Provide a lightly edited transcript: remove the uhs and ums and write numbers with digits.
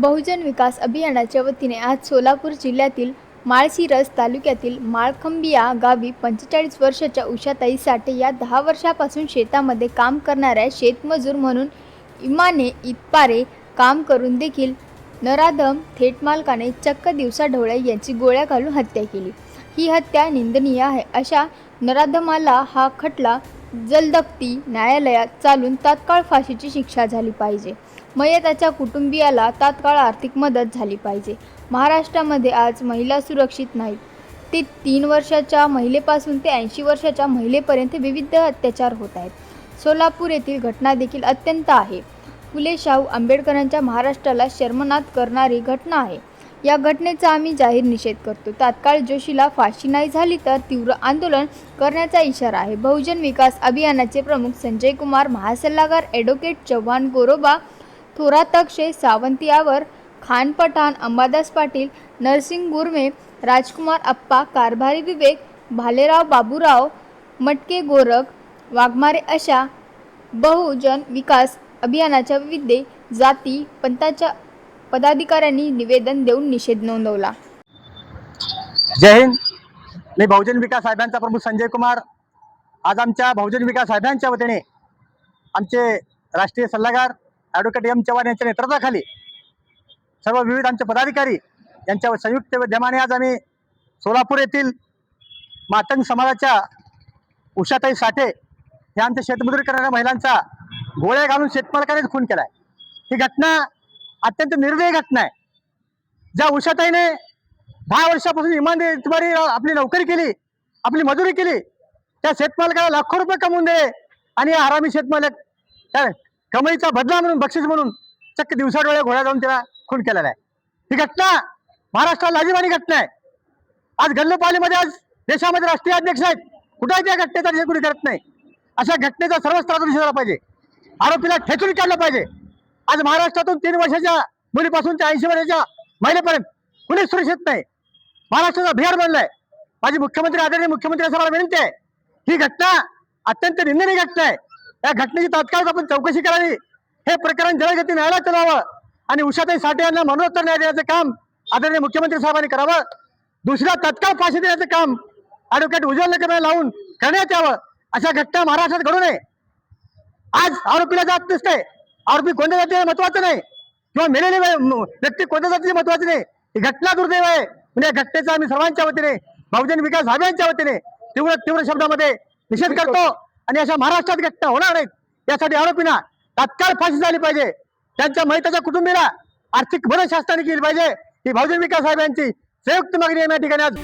बहुजन विकास अभियानाच्या वतीने आज सोलापूर जिल्ह्यातील माळशिरस तालुक्यातील माळखंबी या गावी 45 वर्षाच्या उषाताई साठे या 10 वर्षापासून शेतामध्ये काम करणाऱ्या शेतमजूर म्हणून इमाने इतपारे काम करून देखील नराधम थेट मालकाने चक्क दिवसाढवळ्या यांची गोळ्या घालून हत्या केली। ही हत्या निंदनीय आहे। अशा नराधमाला हा खटला जलदगती न्यायालयात चालून तात्काळ फाशीची शिक्षा झाली पाहिजे। मयताच्या कुटुंबियाला तात्काळ आर्थिक मदत झाली पाहिजे। महाराष्ट्रामध्ये आज महिला सुरक्षित नाहीत। ते 3 वर्षाच्या महिलेपासून ते 80 वर्षाच्या महिलेपर्यंत विविध अत्याचार होत आहेत। सोलापूर येथील घटना देखील अत्यंत आहे। फुले शाहू आंबेडकरांच्या महाराष्ट्राला शर्मनाक करणारी घटना आहे। या घटनेचा आम्ही जाहीर निषेध करतो। तात्काळ जोशीला फाशी नाही झाली तर तीव्र आंदोलन करण्याचा इशारा आहे। बहुजन विकास अभियानाचे प्रमुख संजय कुमार, महासल्लागार ॲडव्होकेट चव्हाण गोरोबा, थोरात अक्षय सावंत यावर, खान पठाण, अंबादास पाटील, नरसिंग गुरमे, राजकुमार अप्पा, कारभारी विवेक, भालेराव बाबूराव, मटके गोरख, वाघमारे अशा बहुजन विकास अभियानाच्या विविध जाती पंथाच्या पदाधिकाऱ्यांनी निवेदन देऊन निषेध नोंदवला। जय हिंद। मी बहुजन विकास अभियानचा प्रमुख संजय कुमार। आज आमच्या बहुजन विकास अभियानच्या वतीने आमचे राष्ट्रीय सल्लागार ॲडव्होकेट एम चव्हाण यांच्या नेतृत्वाखाली सर्व विविध आमचे पदाधिकारी यांच्या संयुक्त विद्यमाने आज आम्ही सोलापूर येथील मातंग समाजाच्या उषाताई साठे या आमच्या शेतमजुरी करणाऱ्या महिलांचा गोळ्या घालून शेतमालकाने खून केला आहे। ही घटना अत्यंत निर्दयी घटना आहे। ज्या उषाताईने 10 वर्षापासून इमानदारी आपली नोकरी केली, आपली मजुरी केली, त्या शेतमालकाला लाखो रुपये कमवून दिले आणि हरामी शेतमालक त्या कमाईचा बदला म्हणून, बक्षीस म्हणून चक्क दिवसाडोळ्या घोड्या जाऊन त्याला खून केलेला आहे। ही घटना महाराष्ट्रात लाजिरवाणी घटना आहे। आज गल्लोपालीमध्ये आज देशामध्ये राष्ट्रीय अध्यक्ष आहेत, कुठेही त्या घटनेचा निषेध कुणी करत नाही। अशा घटनेचा सर्व स्तरातून निषेध झाला पाहिजे। आरोपीला ठेचून काढलं पाहिजे। आज महाराष्ट्रातून 3 वर्षाच्या मुलीपासून ते 80 वर्षाच्या महिलेपर्यंत कुणीच सुरक्षित नाही। महाराष्ट्राचा बिहार बनलाय। माझी मुख्यमंत्री आदरणीय मुख्यमंत्री असं मला विनंती आहे, ही घटना अत्यंत निंदनीय घटना आहे। या घटनेची तात्काळ आपण चौकशी करावी, हे प्रकरण जलदगती न्यायालयात चालवावं आणि उषाताई साठे यांना मरणोत्तर न्याय देण्याचं काम आदरणीय मुख्यमंत्री साहेबांनी करावं। दुसऱ्या तात्काळ फाशी देण्याचं काम ॲडव्होकेट उज्ज्वल नगरला लावून करण्यात यावं। अशा घटना महाराष्ट्रात घडू नये। आज आरोपीला जात नसते, आरोपी कोणत्या जातीचे महत्वाचं नाही किंवा मेलेली व्यक्ती कोणत्या जातीची महत्वाची नाही। ही घटना दुर्दैव आहे। म्हणजे या घटनेचा आम्ही सर्वांच्या वतीने बहुजन विकास अभियानच्या वतीने तीव्र शब्दामध्ये निषेध करतो आणि अशा महाराष्ट्रात घटना होणार नाहीत यासाठी आरोपींना तात्काळ फाशी झाली पाहिजे। त्यांच्या मयताच्या कुटुंबीला आर्थिक मदत शासनाने केली पाहिजे। ही बहुजन विकास अभियानची संयुक्त मागणी या ठिकाणी आज